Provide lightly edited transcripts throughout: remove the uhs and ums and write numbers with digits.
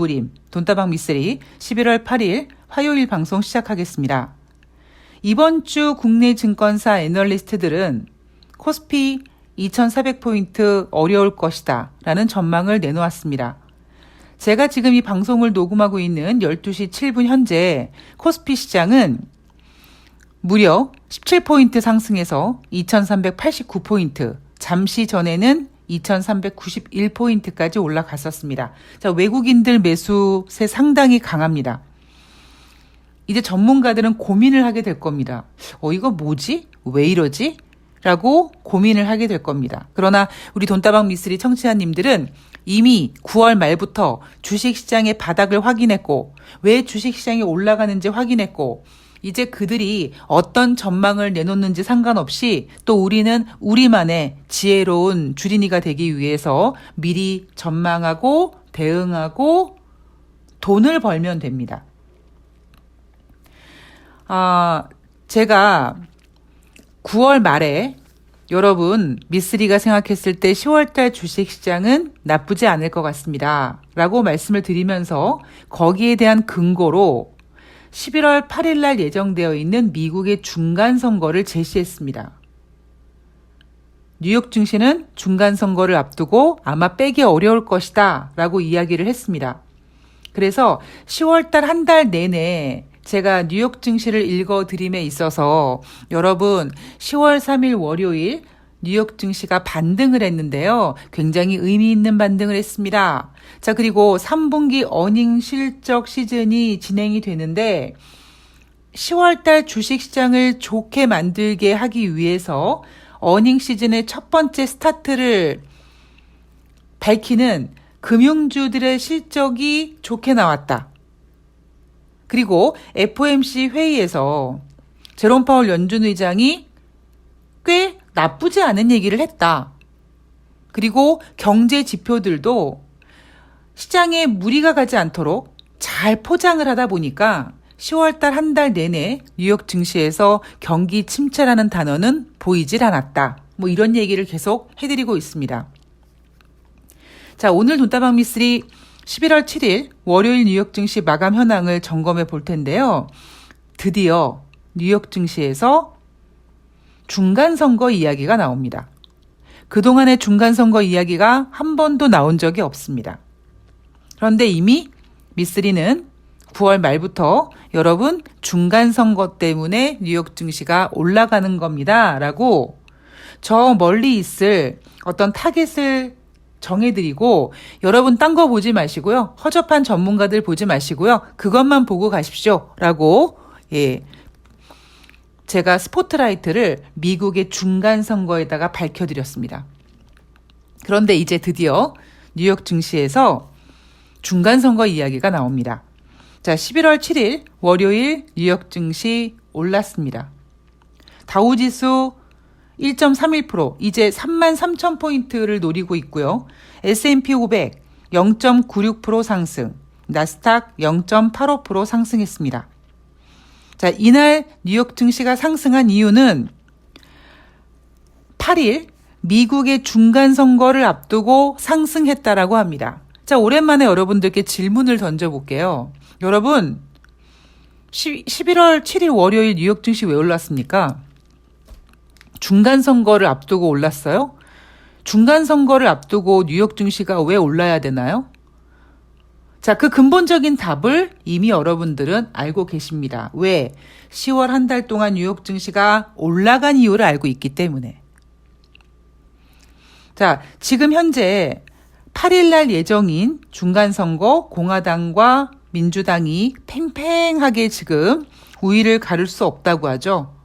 이부림, 돈다방 미쓰리 11월 8일 화요일 방송 시작하겠습니다. 이번 주 국내 증권사 애널리스트들은 코스피 2400포인트 어려울 것이다 라는 전망을 내놓았습니다. 제가 지금 이 방송을 녹음하고 있는 12시 7분 현재 코스피 시장은 무려 17포인트 상승해서 2389포인트, 잠시 전에는 2391포인트까지 올라갔었습니다. 자, 외국인들 매수세 상당히 강합니다. 이제 전문가들은 고민을 하게 될 겁니다. 이거 뭐지? 왜 이러지? 라고 고민을 하게 될 겁니다. 그러나 우리 돈다방 미쓰리 청취자님들은 이미 9월 말부터 주식시장의 바닥을 확인했고 왜 주식시장이 올라가는지 확인했고 이제 그들이 어떤 전망을 내놓는지 상관없이 또 우리는 우리만의 지혜로운 주린이가 되기 위해서 미리 전망하고 대응하고 돈을 벌면 됩니다. 제가 9월 말에 여러분 미쓰리가 생각했을 때 10월달 주식시장은 나쁘지 않을 것 같습니다 라고 말씀을 드리면서 거기에 대한 근거로 11월 8일 날 예정되어 있는 미국의 중간선거를 제시했습니다. 뉴욕 증시는 중간선거를 앞두고 아마 빼기 어려울 것이다 라고 이야기를 했습니다. 그래서 10월달 한 달 내내 제가 뉴욕 증시를 읽어드림에 있어서 여러분 10월 3일 월요일 뉴욕 증시가 반등을 했는데요. 굉장히 의미 있는 반등을 했습니다. 자, 그리고 3분기 어닝 실적 시즌이 진행이 되는데 10월달 주식시장을 좋게 만들게 하기 위해서 어닝 시즌의 첫 번째 스타트를 밝히는 금융주들의 실적이 좋게 나왔다. 그리고 FOMC 회의에서 제롬 파월 연준 의장이 꽤 나쁘지 않은 얘기를 했다. 그리고 경제 지표들도 시장에 무리가 가지 않도록 잘 포장을 하다 보니까 10월달 한 달 내내 뉴욕 증시에서 경기 침체라는 단어는 보이질 않았다. 이런 얘기를 계속 해드리고 있습니다. 자, 오늘 돈다방 미쓰리 11월 7일 월요일 뉴욕 증시 마감 현황을 점검해 볼 텐데요. 드디어 뉴욕 증시에서 중간선거 이야기가 나옵니다. 그동안의 중간선거 이야기가 한 번도 나온 적이 없습니다. 그런데 이미 미쓰리는 9월 말부터 여러분 중간선거 때문에 뉴욕 증시가 올라가는 겁니다 라고 저 멀리 있을 어떤 타겟을 정해드리고 여러분 딴 거 보지 마시고요. 허접한 전문가들 보지 마시고요. 그것만 보고 가십시오 라고 제가 스포트라이트를 미국의 중간선거에다가 밝혀드렸습니다. 그런데 이제 드디어 뉴욕 증시에서 중간선거 이야기가 나옵니다. 자, 11월 7일 월요일 뉴욕 증시 올랐습니다. 다우지수 1.31% 이제 33,000포인트를 노리고 있고요. S&P 500 0.96% 상승, 나스닥 0.85% 상승했습니다. 자, 이날 뉴욕 증시가 상승한 이유는 8일 미국의 중간선거를 앞두고 상승했다라고 합니다. 자, 오랜만에 여러분들께 질문을 던져볼게요. 여러분, 11월 7일 월요일 뉴욕 증시 왜 올랐습니까? 중간선거를 앞두고 올랐어요? 중간선거를 앞두고 뉴욕 증시가 왜 올라야 되나요? 자, 그 근본적인 답을 이미 여러분들은 알고 계십니다. 왜? 10월 한 달 동안 뉴욕 증시가 올라간 이유를 알고 있기 때문에. 자, 지금 현재 8일 날 예정인 중간선거 공화당과 민주당이 팽팽하게 지금 우위를 가를 수 없다고 하죠.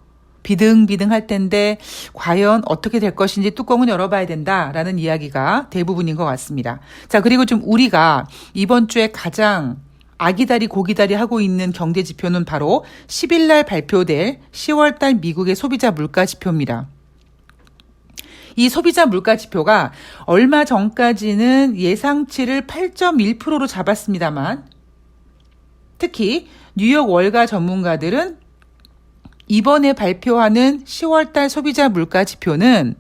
비등비등할 텐데 과연 어떻게 될 것인지 뚜껑은 열어봐야 된다라는 이야기가 대부분인 것 같습니다. 자, 그리고 좀 우리가 이번 주에 가장 아기다리 고기다리 하고 있는 경제 지표는 바로 10일 날 발표될 10월 달 미국의 소비자 물가 지표입니다. 이 소비자 물가 지표가 얼마 전까지는 예상치를 8.1%로 잡았습니다만 특히 뉴욕 월가 전문가들은 이번에 발표하는 10월달 소비자 물가 지표는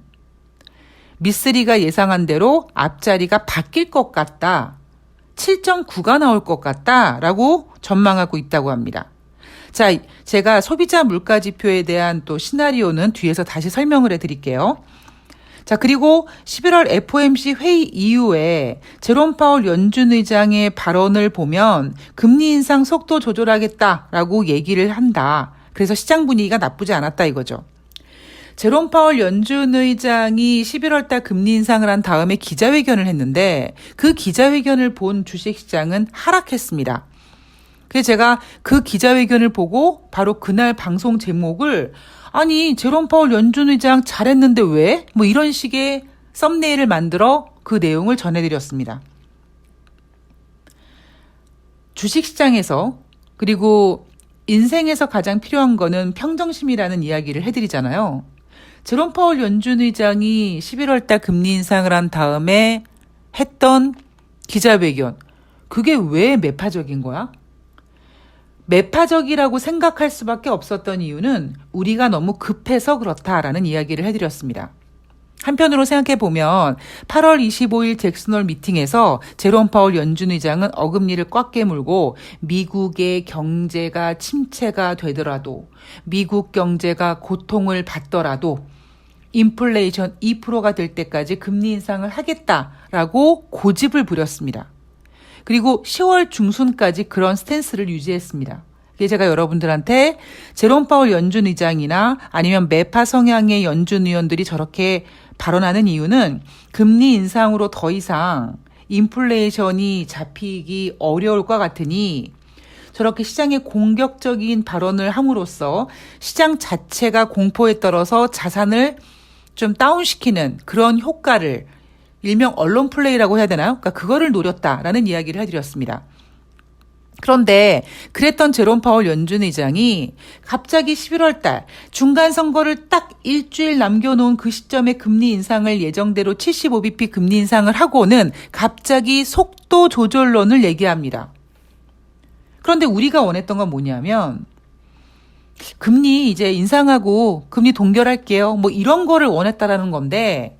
미쓰리가 예상한 대로 앞자리가 바뀔 것 같다. 7.9가 나올 것 같다라고 전망하고 있다고 합니다. 자, 제가 소비자 물가지표에 대한 또 시나리오는 뒤에서 다시 설명을 해드릴게요. 자, 그리고 11월 FOMC 회의 이후에 제롬 파월 연준 의장의 발언을 보면 금리 인상 속도 조절하겠다라고 얘기를 한다. 그래서 시장 분위기가 나쁘지 않았다 이거죠. 제롬 파월 연준 의장이 11월 달 금리 인상을 한 다음에 기자회견을 했는데 그 기자회견을 본 주식시장은 하락했습니다. 그래서 제가 그 기자회견을 보고 바로 그날 방송 제목을 아니 제롬 파월 연준 의장 잘했는데 왜? 뭐 이런 식의 썸네일을 만들어 그 내용을 전해드렸습니다. 주식시장에서 그리고 인생에서 가장 필요한 거는 평정심이라는 이야기를 해드리잖아요. 제롬 파월 연준 의장이 11월 달 금리 인상을 한 다음에 했던 기자회견, 그게 왜 매파적인 거야? 매파적이라고 생각할 수밖에 없었던 이유는 우리가 너무 급해서 그렇다라는 이야기를 해드렸습니다. 한편으로 생각해보면 8월 25일 잭슨홀 미팅에서 제롬 파월 연준 의장은 어금니를 꽉 깨물고 미국의 경제가 침체가 되더라도 미국 경제가 고통을 받더라도 인플레이션 2%가 될 때까지 금리 인상을 하겠다라고 고집을 부렸습니다. 그리고 10월 중순까지 그런 스탠스를 유지했습니다. 제가 여러분들한테 제롬 파월 연준 의장이나 아니면 매파 성향의 연준 의원들이 저렇게 발언하는 이유는 금리 인상으로 더 이상 인플레이션이 잡히기 어려울 것 같으니 저렇게 시장에 공격적인 발언을 함으로써 시장 자체가 공포에 떨어서 자산을 좀 다운시키는 그런 효과를 일명 언론 플레이라고 해야 되나요? 그러니까 그거를 노렸다라는 이야기를 해드렸습니다. 그런데 그랬던 제롬 파월 연준 의장이 갑자기 11월 달 중간 선거를 딱 일주일 남겨놓은 그 시점에 금리 인상을 예정대로 75bp 금리 인상을 하고는 갑자기 속도 조절론을 얘기합니다. 그런데 우리가 원했던 건 뭐냐면 금리 이제 인상하고 금리 동결할게요. 뭐 이런 거를 원했다라는 건데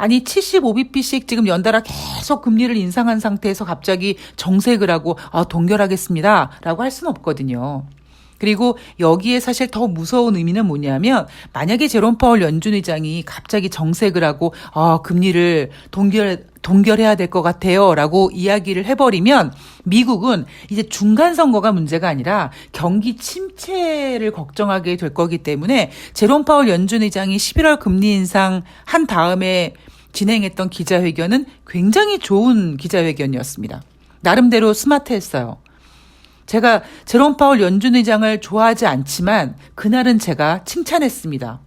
아니 75bp씩 지금 연달아 계속 금리를 인상한 상태에서 갑자기 정색을 하고 동결하겠습니다 라고 할 수는 없거든요. 그리고 여기에 사실 더 무서운 의미는 뭐냐면 만약에 제롬 파월 연준 의장이 갑자기 정색을 하고 금리를 동결해야 될 것 같아요 라고 이야기를 해버리면 미국은 이제 중간 선거가 문제가 아니라 경기 침체를 걱정하게 될 거기 때문에 제롬 파월 연준 의장이 11월 금리 인상 한 다음에 진행했던 기자회견은 굉장히 좋은 기자회견이었습니다. 나름대로 스마트했어요. 제가 제롬 파월 연준 의장을 좋아하지 않지만 그날은 제가 칭찬했습니다.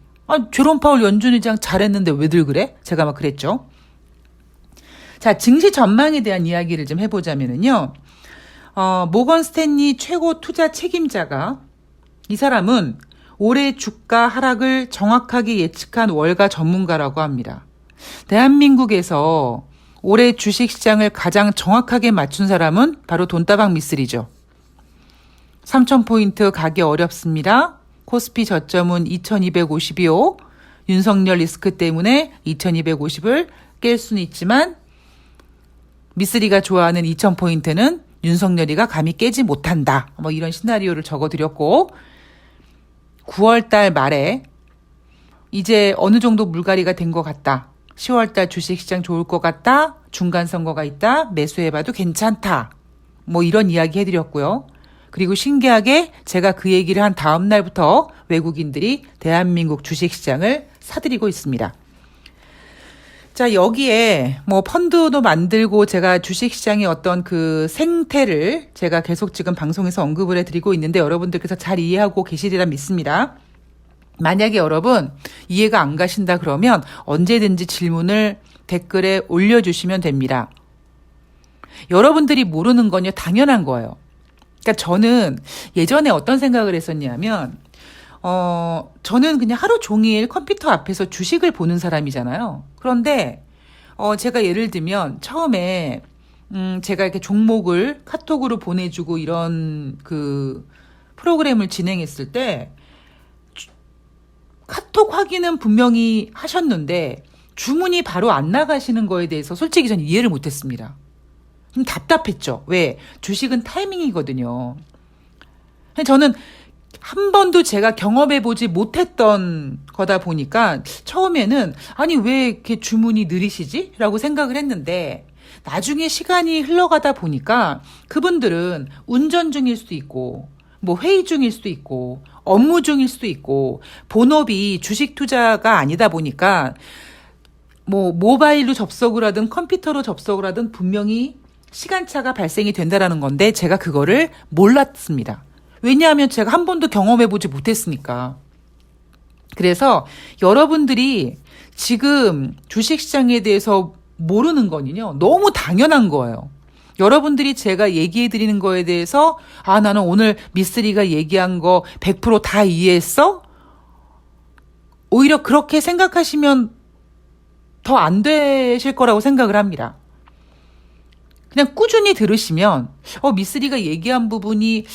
제롬 파월 연준 의장 잘했는데 왜들 그래? 제가 막 그랬죠. 자, 증시 전망에 대한 이야기를 좀 해보자면요. 모건 스탠리 최고 투자 책임자가 이 사람은 올해 주가 하락을 정확하게 예측한 월가 전문가라고 합니다. 대한민국에서 올해 주식시장을 가장 정확하게 맞춘 사람은 바로 돈다방 미쓰리죠. 3,000포인트 가기 어렵습니다. 코스피 저점은 2250이요. 윤석열 리스크 때문에 2250을 깰 수는 있지만 미쓰리가 좋아하는 2000포인트는 윤석열이가 감히 깨지 못한다. 뭐 이런 시나리오를 적어드렸고 9월달 말에 이제 어느 정도 물갈이가 된 것 같다. 10월달 주식시장 좋을 것 같다. 중간선거가 있다. 매수해봐도 괜찮다. 뭐 이런 이야기 해드렸고요. 그리고 신기하게 제가 그 얘기를 한 다음 날부터 외국인들이 대한민국 주식시장을 사들이고 있습니다. 자, 여기에 뭐 펀드도 만들고 제가 주식시장의 어떤 그 생태를 제가 계속 지금 방송에서 언급을 해드리고 있는데 여러분들께서 잘 이해하고 계시리라 믿습니다. 만약에 여러분 이해가 안 가신다 그러면 언제든지 질문을 댓글에 올려주시면 됩니다. 여러분들이 모르는 건요 당연한 거예요. 그러니까 저는 예전에 어떤 생각을 했었냐면 저는 그냥 하루 종일 컴퓨터 앞에서 주식을 보는 사람이잖아요. 그런데 제가 예를 들면 처음에 제가 이렇게 종목을 카톡으로 보내주고 이런 그 프로그램을 진행했을 때 카톡 확인은 분명히 하셨는데 주문이 바로 안 나가시는 거에 대해서 솔직히 저는 이해를 못했습니다. 좀 답답했죠. 왜? 주식은 타이밍이거든요. 저는 한 번도 제가 경험해보지 못했던 거다 보니까 처음에는 아니 왜 이렇게 주문이 느리시지? 라고 생각을 했는데 나중에 시간이 흘러가다 보니까 그분들은 운전 중일 수도 있고 뭐 회의 중일 수도 있고 업무 중일 수도 있고 본업이 주식 투자가 아니다 보니까 뭐 모바일로 접속을 하든 컴퓨터로 접속을 하든 분명히 시간차가 발생이 된다라는 건데 제가 그거를 몰랐습니다. 왜냐하면 제가 한 번도 경험해보지 못했으니까. 그래서 여러분들이 지금 주식시장에 대해서 모르는 거는요, 너무 당연한 거예요. 여러분들이 제가 얘기해드리는 거에 대해서, 아, 나는 오늘 미쓰리가 얘기한 거 100%다 이해했어? 오히려 그렇게 생각하시면 더 안 되실 거라고 생각을 합니다. 그냥 꾸준히 들으시면 미쓰리가 얘기한 부분이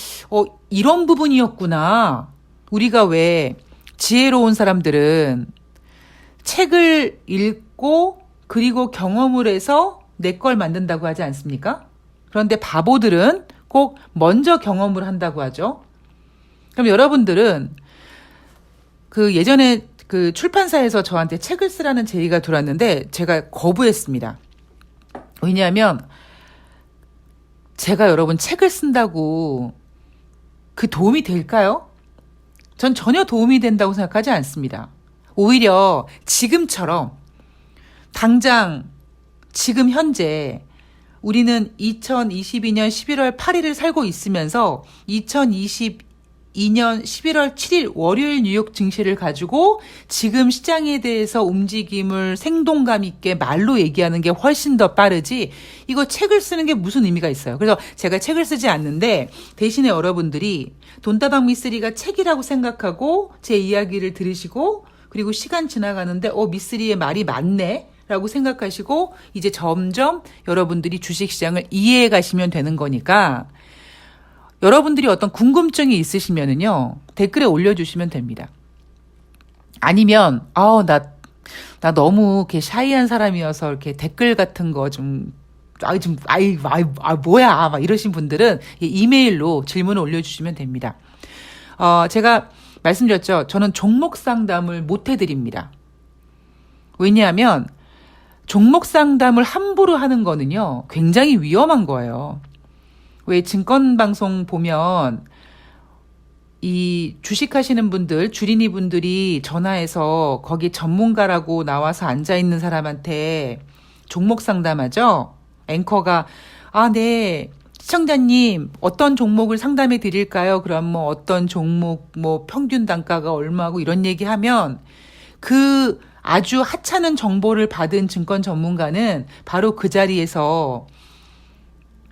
이런 부분이었구나. 우리가 왜 지혜로운 사람들은 책을 읽고 그리고 경험을 해서 내 걸 만든다고 하지 않습니까? 그런데 바보들은 꼭 먼저 경험을 한다고 하죠. 그럼 여러분들은 그 예전에 그 출판사에서 저한테 책을 쓰라는 제의가 들어왔는데 제가 거부했습니다. 왜냐하면 제가 여러분 책을 쓴다고 그 도움이 될까요? 전 전혀 도움이 된다고 생각하지 않습니다. 오히려 지금처럼 당장 지금 현재 우리는 2022년 11월 8일을 살고 있으면서 2022년 11월 7일 월요일 뉴욕 증시를 가지고 지금 시장에 대해서 움직임을 생동감 있게 말로 얘기하는 게 훨씬 더 빠르지 이거 책을 쓰는 게 무슨 의미가 있어요. 그래서 제가 책을 쓰지 않는데 대신에 여러분들이 돈다방 미쓰리가 책이라고 생각하고 제 이야기를 들으시고 그리고 시간 지나가는데 미쓰리의 말이 맞네 라고 생각하시고 이제 점점 여러분들이 주식시장을 이해해 가시면 되는 거니까 여러분들이 어떤 궁금증이 있으시면은요 댓글에 올려주시면 됩니다. 아니면 나 너무 이렇게 샤이한 사람이어서 이렇게 댓글 같은 거 뭐야 막 이러신 분들은 이메일로 질문을 올려주시면 됩니다. 제가 말씀드렸죠. 저는 종목 상담을 못 해드립니다. 왜냐하면 종목 상담을 함부로 하는 거는요, 굉장히 위험한 거예요. 왜 증권방송 보면 이 주식하시는 분들, 주린이 분들이 전화해서 거기 전문가라고 나와서 앉아있는 사람한테 종목 상담하죠? 앵커가, 네, 시청자님, 어떤 종목을 상담해 드릴까요? 그럼 뭐 어떤 종목, 뭐 평균 단가가 얼마고 이런 얘기 하면 그 아주 하찮은 정보를 받은 증권 전문가는 바로 그 자리에서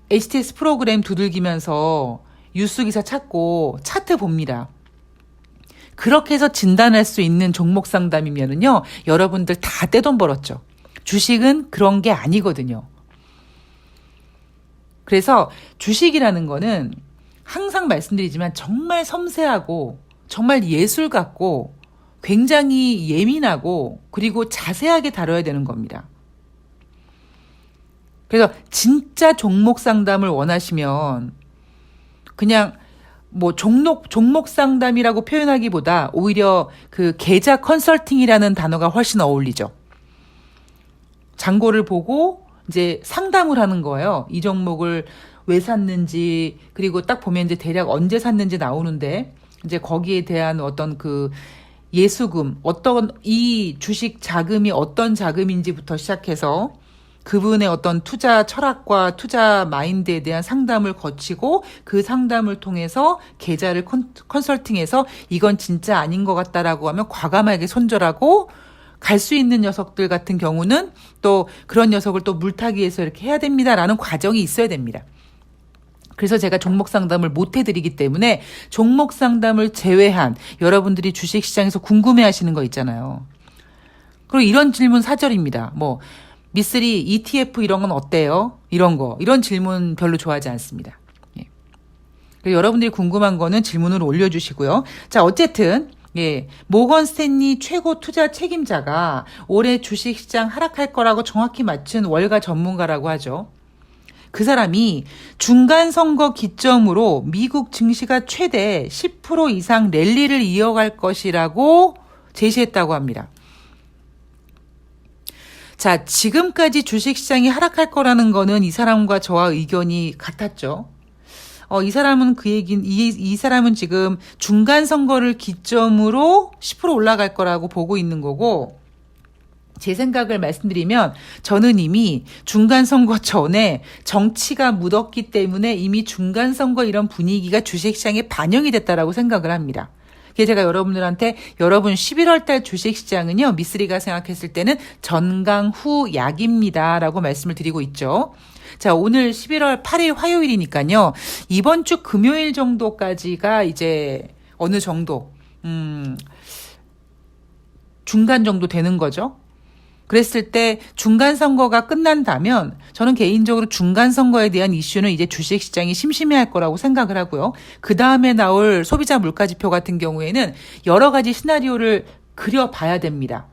HTS 프로그램 두들기면서 뉴스 기사 찾고 차트 봅니다. 그렇게 해서 진단할 수 있는 종목 상담이면은요, 여러분들 다 떼돈 벌었죠. 주식은 그런 게 아니거든요. 그래서 주식이라는 거는 항상 말씀드리지만 정말 섬세하고 정말 예술 같고 굉장히 예민하고 그리고 자세하게 다뤄야 되는 겁니다. 그래서 진짜 종목 상담을 원하시면 그냥 뭐 종목 상담이라고 표현하기보다 오히려 그 계좌 컨설팅이라는 단어가 훨씬 어울리죠. 잔고를 보고 이제 상담을 하는 거예요. 이 종목을 왜 샀는지 그리고 딱 보면 이제 대략 언제 샀는지 나오는데 이제 거기에 대한 어떤 그 예수금, 어떤 이 주식 자금이 어떤 자금인지부터 시작해서 그분의 어떤 투자 철학과 투자 마인드에 대한 상담을 거치고 그 상담을 통해서 계좌를 컨설팅해서 이건 진짜 아닌 것 같다라고 하면 과감하게 손절하고 갈 수 있는 녀석들 같은 경우는 또 그런 녀석을 또 물타기해서 이렇게 해야 됩니다라는 과정이 있어야 됩니다. 그래서 제가 종목 상담을 못 해드리기 때문에 종목 상담을 제외한 여러분들이 주식시장에서 궁금해하시는 거 있잖아요. 그리고 이런 질문 사절입니다. 뭐 미쓰리 ETF 이런 건 어때요? 이런 질문 별로 좋아하지 않습니다. 예. 여러분들이 궁금한 거는 질문으로 올려주시고요. 자, 어쨌든 모건 스탠리 최고 투자 책임자가 올해 주식시장 하락할 거라고 정확히 맞춘 월가 전문가라고 하죠. 그 사람이 중간 선거 기점으로 미국 증시가 최대 10% 이상 랠리를 이어갈 것이라고 제시했다고 합니다. 자, 지금까지 주식시장이 하락할 거라는 거는 이 사람과 저와 의견이 같았죠. 이 사람은 이 사람은 지금 중간 선거를 기점으로 10% 올라갈 거라고 보고 있는 거고, 제 생각을 말씀드리면 저는 이미 중간 선거 전에 정치가 묻었기 때문에 이미 중간 선거 이런 분위기가 주식시장에 반영이 됐다라고 생각을 합니다. 그래서 제가 여러분들한테 여러분 11월 달 주식시장은요, 미쓰리가 생각했을 때는 전강 후 약입니다라고 말씀을 드리고 있죠. 자, 오늘 11월 8일 화요일이니까요. 이번 주 금요일 정도까지가 이제 어느 정도 중간 정도 되는 거죠. 그랬을 때 중간 선거가 끝난다면 저는 개인적으로 중간 선거에 대한 이슈는 이제 주식시장이 심심해할 거라고 생각을 하고요. 그 다음에 나올 소비자 물가지표 같은 경우에는 여러 가지 시나리오를 그려봐야 됩니다.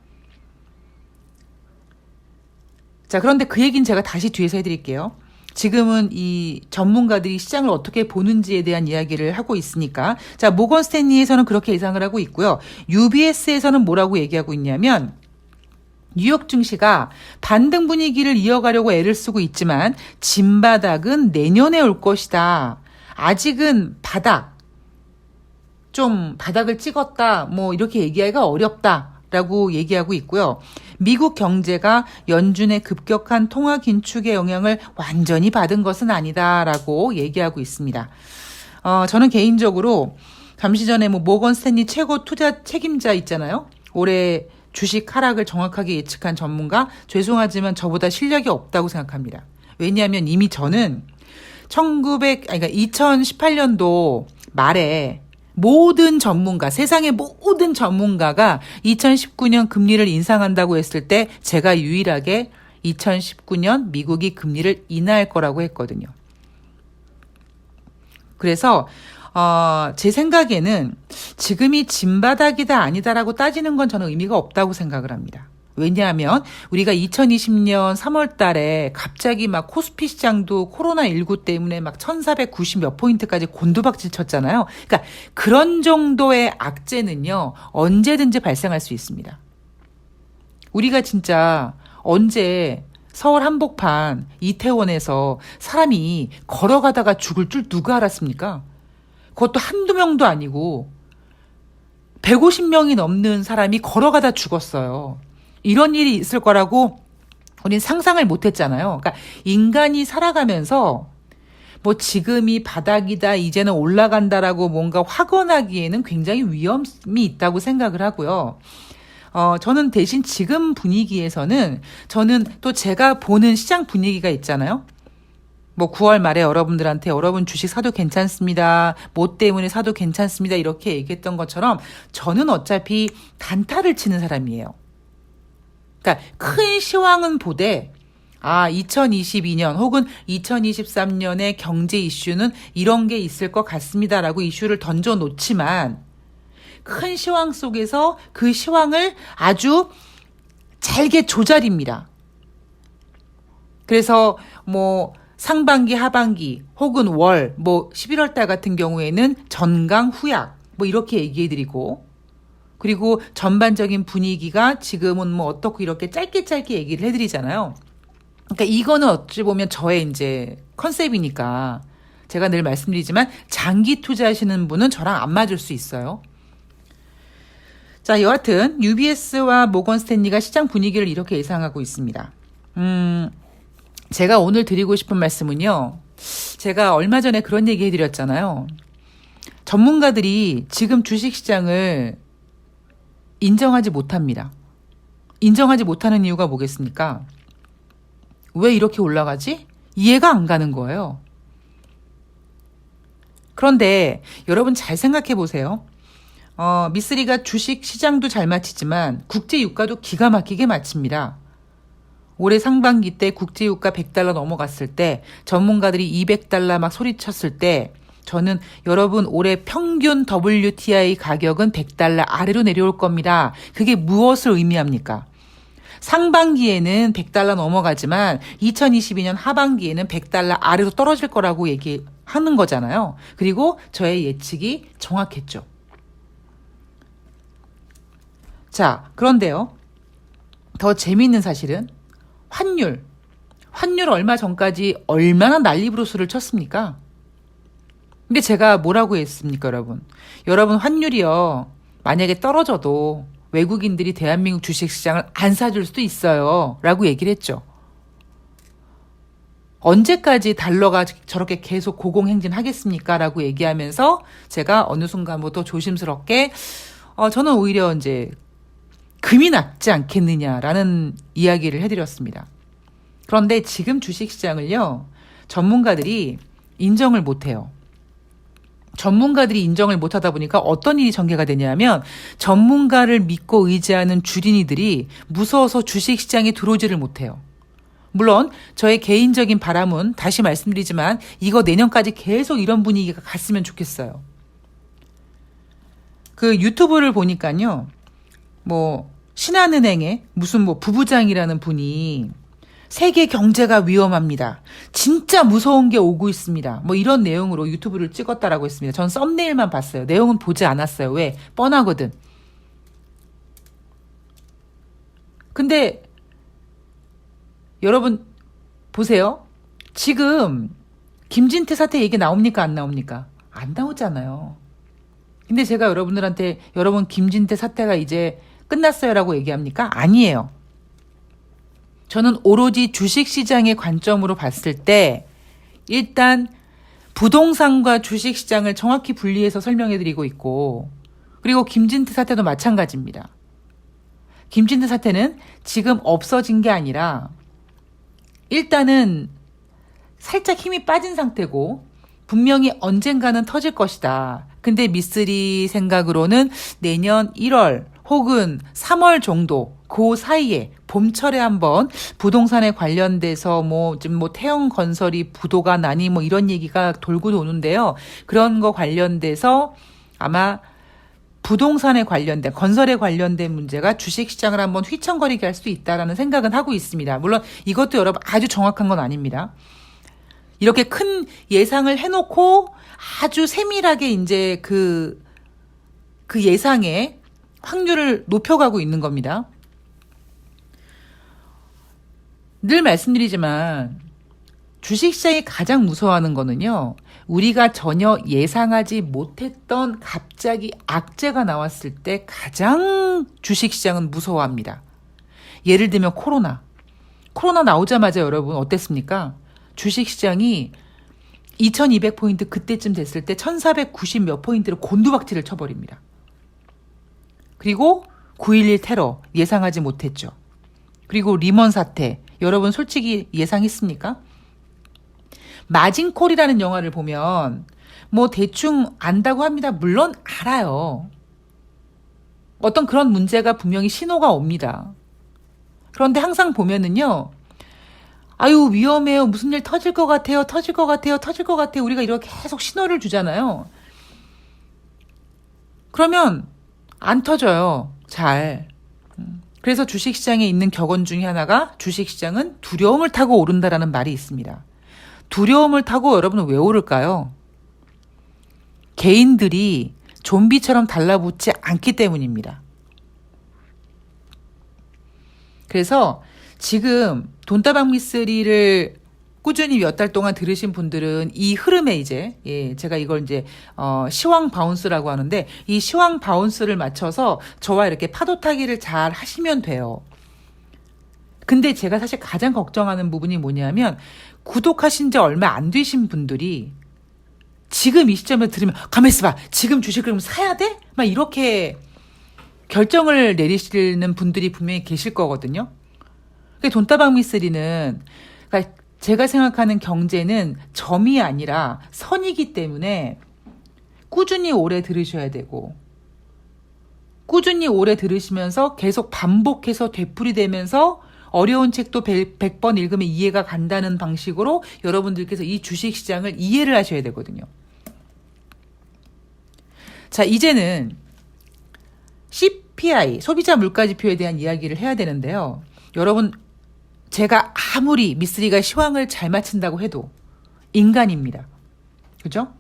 자, 그런데 그 얘기는 제가 다시 뒤에서 해드릴게요. 지금은 이 전문가들이 시장을 어떻게 보는지에 대한 이야기를 하고 있으니까. 자, 모건 스탠리에서는 그렇게 예상을 하고 있고요. UBS에서는 뭐라고 얘기하고 있냐면, 뉴욕 증시가 반등 분위기를 이어가려고 애를 쓰고 있지만 진바닥은 내년에 올 것이다. 아직은 좀 바닥을 찍었다. 뭐 이렇게 얘기하기가 어렵다라고 얘기하고 있고요. 미국 경제가 연준의 급격한 통화 긴축의 영향을 완전히 받은 것은 아니다라고 얘기하고 있습니다. 저는 개인적으로 잠시 전에 모건 스탠리 최고 투자 책임자 있잖아요. 올해 주식 하락을 정확하게 예측한 전문가, 죄송하지만 저보다 실력이 없다고 생각합니다. 왜냐하면 이미 저는 2018년도 말에 세상의 모든 전문가가 2019년 금리를 인상한다고 했을 때 제가 유일하게 2019년 미국이 금리를 인하할 거라고 했거든요. 그래서 제 생각에는 지금이 진바닥이다 아니다라고 따지는 건 저는 의미가 없다고 생각을 합니다. 왜냐하면 우리가 2020년 3월 달에 갑자기 막 코스피 시장도 코로나19 때문에 막 1490 몇 포인트까지 곤두박질 쳤잖아요. 그러니까 그런 정도의 악재는요, 언제든지 발생할 수 있습니다. 우리가 진짜 언제 서울 한복판 이태원에서 사람이 걸어가다가 죽을 줄 누가 알았습니까? 그것도 한두 명도 아니고 150명이 넘는 사람이 걸어가다 죽었어요. 이런 일이 있을 거라고 우린 상상을 못 했잖아요. 그러니까 인간이 살아가면서 뭐 지금이 바닥이다, 이제는 올라간다라고 뭔가 확언하기에는 굉장히 위험이 있다고 생각을 하고요. 저는 대신 지금 분위기에서는 저는 또 제가 보는 시장 분위기가 있잖아요. 뭐 9월 말에 여러분들한테 여러분 주식 사도 괜찮습니다. 뭐 때문에 사도 괜찮습니다. 이렇게 얘기했던 것처럼 저는 어차피 단타를 치는 사람이에요. 그러니까 큰 시황은 보되 2022년 혹은 2023년의 경제 이슈는 이런 게 있을 것 같습니다라고 이슈를 던져 놓지만 큰 시황 속에서 그 시황을 아주 잘게 조절입니다. 그래서 뭐 상반기, 하반기 혹은 월, 11월 달 같은 경우에는 전강 후약 이렇게 얘기해 드리고, 그리고 전반적인 분위기가 지금은 뭐 어떻고 이렇게 짧게 얘기를 해 드리잖아요. 그러니까 이거는 어찌 보면 저의 이제 컨셉이니까 제가 늘 말씀드리지만 장기 투자하시는 분은 저랑 안 맞을 수 있어요. 자, 여하튼 UBS와 모건 스탠리가 시장 분위기를 이렇게 예상하고 있습니다. 제가 오늘 드리고 싶은 말씀은요. 제가 얼마 전에 그런 얘기 해드렸잖아요. 전문가들이 지금 주식시장을 인정하지 못합니다. 인정하지 못하는 이유가 뭐겠습니까? 왜 이렇게 올라가지? 이해가 안 가는 거예요. 그런데 여러분 잘 생각해 보세요. 미쓰리가 주식 시장도 잘 맞히지만 국제 유가도 기가 막히게 맞춥니다. 올해 상반기 때 국제 유가 $100 넘어갔을 때 전문가들이 $200 막 소리쳤을 때 저는 여러분 올해 평균 WTI 가격은 $100 아래로 내려올 겁니다. 그게 무엇을 의미합니까? 상반기에는 100달러 넘어가지만 2022년 하반기에는 100달러 아래로 떨어질 거라고 얘기하는 거잖아요. 그리고 저의 예측이 정확했죠. 자, 그런데요. 더 재미있는 사실은 환율 얼마 전까지 얼마나 난리부르스를 쳤습니까? 근데 제가 뭐라고 했습니까, 여러분? 여러분, 환율이요. 만약에 떨어져도 외국인들이 대한민국 주식시장을 안 사줄 수도 있어요. 라고 얘기를 했죠. 언제까지 달러가 저렇게 계속 고공행진하겠습니까? 라고 얘기하면서 제가 어느 순간부터 조심스럽게 저는 오히려 이제 금이 낫지 않겠느냐라는 이야기를 해드렸습니다. 그런데 지금 주식시장을요. 전문가들이 인정을 못해요. 전문가들이 인정을 못하다 보니까 어떤 일이 전개가 되냐면 전문가를 믿고 의지하는 주린이들이 무서워서 주식시장에 들어오지를 못해요. 물론 저의 개인적인 바람은 다시 말씀드리지만 이거 내년까지 계속 이런 분위기가 갔으면 좋겠어요. 그 유튜브를 보니까요. 신한은행의 무슨 부부장이라는 분이 세계 경제가 위험합니다. 진짜 무서운 게 오고 있습니다. 이런 내용으로 유튜브를 찍었다라고 했습니다. 전 썸네일만 봤어요. 내용은 보지 않았어요. 왜? 뻔하거든. 근데 여러분 보세요. 지금 김진태 사태 얘기 나옵니까? 안 나옵니까? 안 나오잖아요. 근데 제가 여러분들한테 여러분 김진태 사태가 이제 끝났어요라고 얘기합니까? 아니에요. 저는 오로지 주식시장의 관점으로 봤을 때 일단 부동산과 주식시장을 정확히 분리해서 설명해드리고 있고 그리고 김진태 사태도 마찬가지입니다. 김진태 사태는 지금 없어진 게 아니라 일단은 살짝 힘이 빠진 상태고 분명히 언젠가는 터질 것이다. 근데 미쓰리 생각으로는 내년 1월 혹은 3월 정도 그 사이에 봄철에 한번 부동산에 관련돼서 지금 태형 건설이 부도가 나니 이런 얘기가 돌고 도는데요. 그런 거 관련돼서 아마 부동산에 관련된 건설에 관련된 문제가 주식시장을 한번 휘청거리게 할 수도 있다라는 생각은 하고 있습니다. 물론 이것도 여러분 아주 정확한 건 아닙니다. 이렇게 큰 예상을 해놓고 아주 세밀하게 이제 그 예상의 확률을 높여가고 있는 겁니다. 늘 말씀드리지만 주식시장이 가장 무서워하는 거는요. 우리가 전혀 예상하지 못했던 갑자기 악재가 나왔을 때 가장 주식시장은 무서워합니다. 예를 들면 코로나 나오자마자 여러분 어땠습니까? 주식시장이 2200포인트 그때쯤 됐을 때 1490 몇 포인트로 곤두박질을 쳐버립니다. 그리고 9.11 테러 예상하지 못했죠. 그리고 리먼 사태 여러분 솔직히 예상했습니까? 마진콜이라는 영화를 보면 대충 안다고 합니다. 물론 알아요. 어떤 그런 문제가 분명히 신호가 옵니다. 그런데 항상 보면은요. 아유 위험해요. 무슨 일 터질 것 같아요. 터질 것 같아요. 우리가 이렇게 계속 신호를 주잖아요. 그러면 안 터져요. 잘. 그래서 주식시장에 있는 격언 중에 하나가 주식시장은 두려움을 타고 오른다라는 말이 있습니다. 두려움을 타고 여러분은 왜 오를까요? 개인들이 좀비처럼 달라붙지 않기 때문입니다. 그래서 지금 돈다방 미쓰리를 꾸준히 몇 달 동안 들으신 분들은 이 흐름에 이제 제가 이걸 이제 시황 바운스라고 하는데 이 시황 바운스를 맞춰서 저와 이렇게 파도 타기를 잘 하시면 돼요. 근데 제가 사실 가장 걱정하는 부분이 뭐냐면 구독하신 지 얼마 안 되신 분들이 지금 이 시점에 들으면 가만히 있어봐. 지금 주식을 그럼 사야 돼? 막 이렇게 결정을 내리시는 분들이 분명히 계실 거거든요. 돈다방 미쓰리는 그러니까 제가 생각하는 경제는 점이 아니라 선이기 때문에 꾸준히 오래 들으셔야 되고 꾸준히 오래 들으시면서 계속 반복해서 되풀이되면서 어려운 책도 100번 읽으면 이해가 간다는 방식으로 여러분들께서 이 주식시장을 이해를 하셔야 되거든요. 자, 이제는 CPI, 소비자 물가지표에 대한 이야기를 해야 되는데요. 여러분, 제가 아무리 미쓰리가 시황을 잘 맞춘다고 해도 인간입니다. 그죠?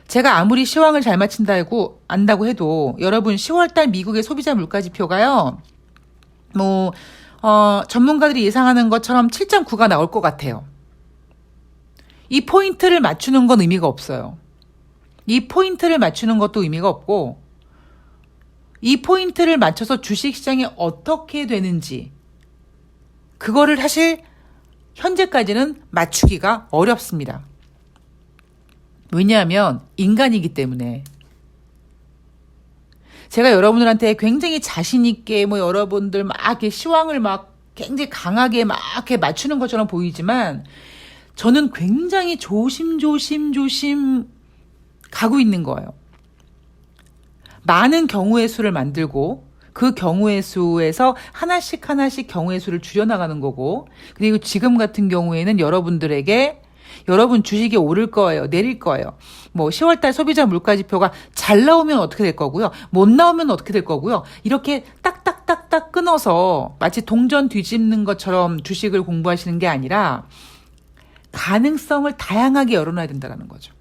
제가 아무리 시황을 잘 맞춘다고 안다고 해도 여러분 10월달 미국의 소비자 물가지표가요. 전문가들이 예상하는 것처럼 7.9가 나올 것 같아요. 이 포인트를 맞추는 건 의미가 없어요. 이 포인트를 맞추는 것도 의미가 없고, 이 포인트를 맞춰서 주식시장이 어떻게 되는지 그거를 사실 현재까지는 맞추기가 어렵습니다. 왜냐하면 인간이기 때문에. 제가 여러분들한테 굉장히 자신 있게 여러분들 막 이렇게 시황을 막 굉장히 강하게 막 이렇게 맞추는 것처럼 보이지만 저는 굉장히 조심 가고 있는 거예요. 많은 경우의 수를 만들고 그 경우의 수에서 하나씩 경우의 수를 줄여나가는 거고, 그리고 지금 같은 경우에는 여러분들에게 여러분 주식이 오를 거예요, 내릴 거예요. 10월달 소비자 물가지표가 잘 나오면 어떻게 될 거고요, 못 나오면 어떻게 될 거고요. 이렇게 딱딱딱딱 끊어서 마치 동전 뒤집는 것처럼 주식을 공부하시는 게 아니라 가능성을 다양하게 열어놔야 된다는 거죠.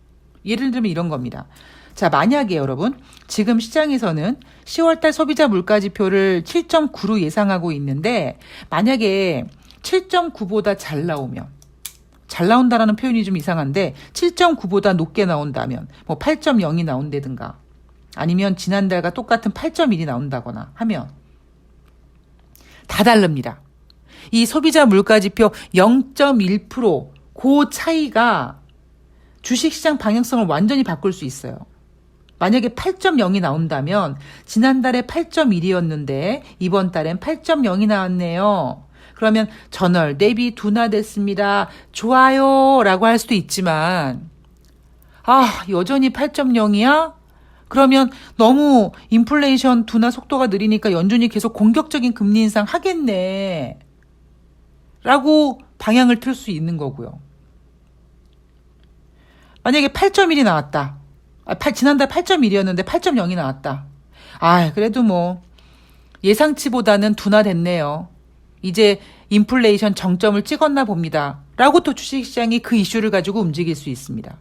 예를 들면 이런 겁니다. 자, 만약에 여러분 지금 시장에서는 10월달 소비자 물가지표를 7.9로 예상하고 있는데, 만약에 7.9보다 잘 나오면, 잘 나온다라는 표현이 좀 이상한데 7.9보다 높게 나온다면 8.0이 나온다든가 아니면 지난달과 똑같은 8.1이 나온다거나 하면 다 다릅니다. 이 소비자 물가지표 0.1% 그 차이가 주식시장 방향성을 완전히 바꿀 수 있어요. 만약에 8.0이 나온다면 지난달에 8.1이었는데 이번 달엔 8.0이 나왔네요. 그러면 전월 대비 둔화됐습니다. 좋아요 라고 할 수도 있지만, 여전히 8.0이야? 그러면 너무 인플레이션 둔화 속도가 느리니까 연준이 계속 공격적인 금리 인상 하겠네 라고 방향을 틀 수 있는 거고요. 만약에 8.1이 나왔다. 지난달 8.1이었는데 8.0이 나왔다. 그래도 예상치보다는 둔화됐네요. 이제 인플레이션 정점을 찍었나 봅니다. 라고 또 주식시장이 그 이슈를 가지고 움직일 수 있습니다.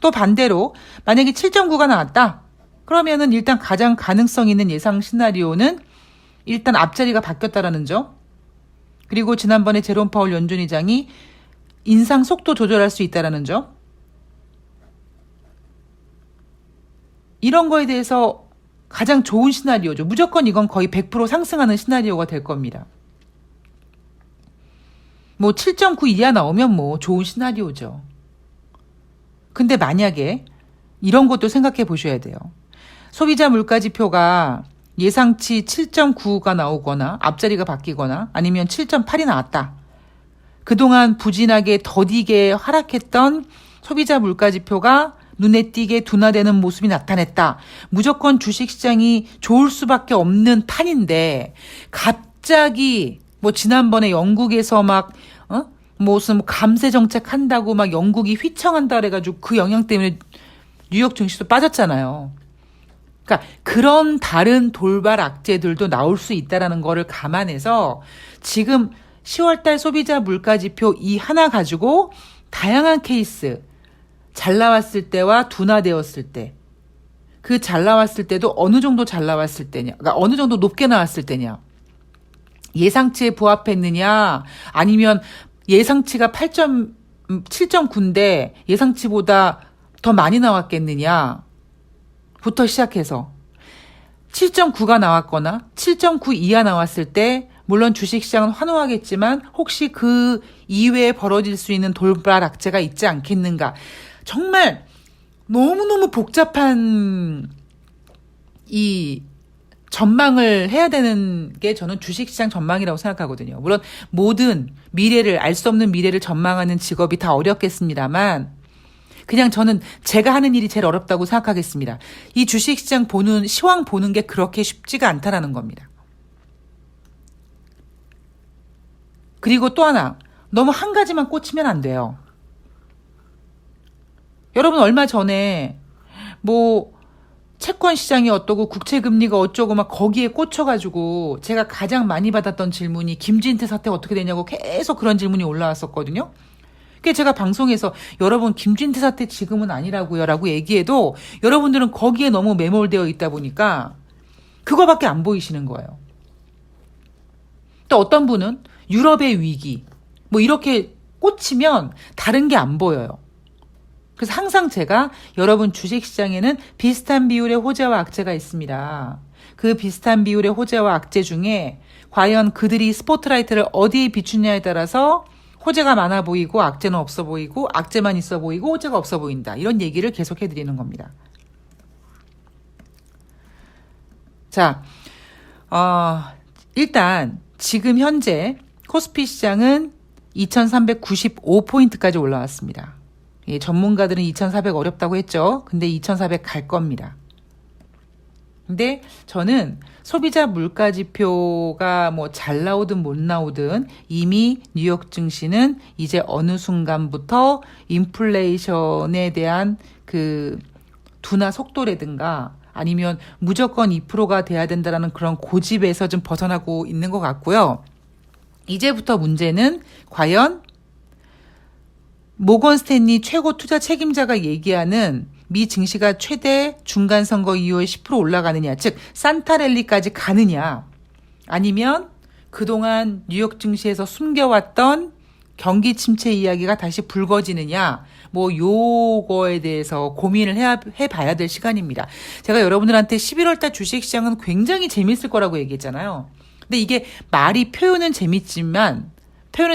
또 반대로 만약에 7.9가 나왔다. 그러면은 일단 가장 가능성 있는 예상 시나리오는 일단 앞자리가 바뀌었다라는 점. 그리고 지난번에 제롬 파월 연준 의장이 인상 속도 조절할 수 있다라는 점. 이런 거에 대해서 가장 좋은 시나리오죠. 무조건 이건 거의 100% 상승하는 시나리오가 될 겁니다. 7.9 이하 나오면 좋은 시나리오죠. 근데 만약에 이런 것도 생각해 보셔야 돼요. 소비자 물가지표가 예상치 7.9가 나오거나 앞자리가 바뀌거나 아니면 7.8이 나왔다. 그동안 부진하게 더디게 하락했던 소비자 물가지표가 눈에 띄게 둔화되는 모습이 나타냈다. 무조건 주식시장이 좋을 수밖에 없는 판인데 갑자기 지난번에 영국에서 무슨 감세 정책 한다고 영국이 휘청한다 그래가지고 그 영향 때문에 뉴욕 증시도 빠졌잖아요. 그러니까 그런 다른 돌발 악재들도 나올 수 있다라는 거를 감안해서 지금 10월달 소비자 물가지표 이 하나 가지고 다양한 케이스, 잘 나왔을 때와 둔화되었을 때, 그 잘 나왔을 때도 어느 정도 잘 나왔을 때냐, 그러니까 어느 정도 높게 나왔을 때냐, 예상치에 부합했느냐, 아니면 예상치가 7.9인데 예상치보다 더 많이 나왔겠느냐 부터 시작해서 7.9가 나왔거나 7.9 이하 나왔을 때 물론 주식시장은 환호하겠지만 혹시 그 이외에 벌어질 수 있는 돌발 악재가 있지 않겠는가. 정말 너무너무 복잡한 이 전망을 해야 되는 게 저는 주식시장 전망이라고 생각하거든요. 물론 모든 미래를, 알 수 없는 미래를 전망하는 직업이 다 어렵겠습니다만 그냥 저는 제가 하는 일이 제일 어렵다고 생각하겠습니다. 이 주식시장 보는, 시황 보는 게 그렇게 쉽지가 않다라는 겁니다. 그리고 또 하나, 너무 한 가지만 꽂히면 안 돼요. 여러분 얼마 전에 채권 시장이 어떠고 국채 금리가 어쩌고 막 거기에 꽂혀가지고 제가 가장 많이 받았던 질문이 김진태 사태 어떻게 되냐고 계속 그런 질문이 올라왔었거든요. 그게 제가 방송에서 여러분 김진태 사태 지금은 아니라고요 라고 얘기해도 여러분들은 거기에 너무 매몰되어 있다 보니까 그거밖에 안 보이시는 거예요. 또 어떤 분은 유럽의 위기 뭐 이렇게 꽂히면 다른 게 안 보여요. 그래서 항상 제가 여러분 주식시장에는 비슷한 비율의 호재와 악재가 있습니다. 그 비슷한 비율의 호재와 악재 중에 과연 그들이 스포트라이트를 어디에 비추냐에 따라서 호재가 많아 보이고 악재는 없어 보이고 악재만 있어 보이고 호재가 없어 보인다. 이런 얘기를 계속 해드리는 겁니다. 자, 일단 지금 현재 코스피 시장은 2395포인트까지 올라왔습니다. 예, 전문가들은 2400 어렵다고 했죠. 근데 2400 갈 겁니다. 근데 저는 소비자 물가 지표가 뭐 잘 나오든 못 나오든 이미 뉴욕 증시는 이제 어느 순간부터 인플레이션에 대한 그 둔화 속도라든가 아니면 무조건 2%가 돼야 된다라는 그런 고집에서 좀 벗어나고 있는 것 같고요. 이제부터 문제는 과연 모건 스탠리 최고 투자 책임자가 얘기하는 미 증시가 최대 중간선거 이후에 10% 올라가느냐, 즉 산타랠리까지 가느냐, 아니면 그동안 뉴욕 증시에서 숨겨왔던 경기 침체 이야기가 다시 불거지느냐, 뭐 요거에 대해서 고민을 해봐야 될 시간입니다. 제가 여러분들한테 11월달 주식시장은 굉장히 재밌을 거라고 얘기했잖아요. 근데 이게 말이 표현은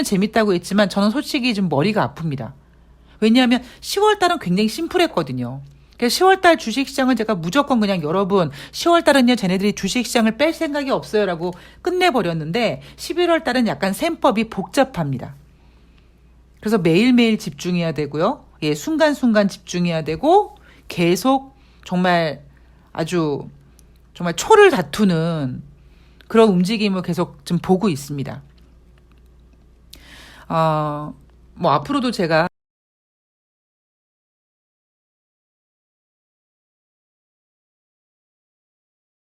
재밌다고 했지만 저는 솔직히 좀 머리가 아픕니다. 왜냐하면 10월달은 굉장히 심플했거든요. 그래서 10월달 주식시장은 제가 무조건 그냥 여러분 10월달은요 쟤네들이 주식시장을 뺄 생각이 없어요라고 끝내버렸는데 11월달은 약간 셈법이 복잡합니다. 그래서 매일매일 집중해야 되고요. 예, 순간순간 집중해야 되고 계속 정말 아주 정말 초를 다투는 그런 움직임을 계속 좀 보고 있습니다. 뭐 앞으로도 제가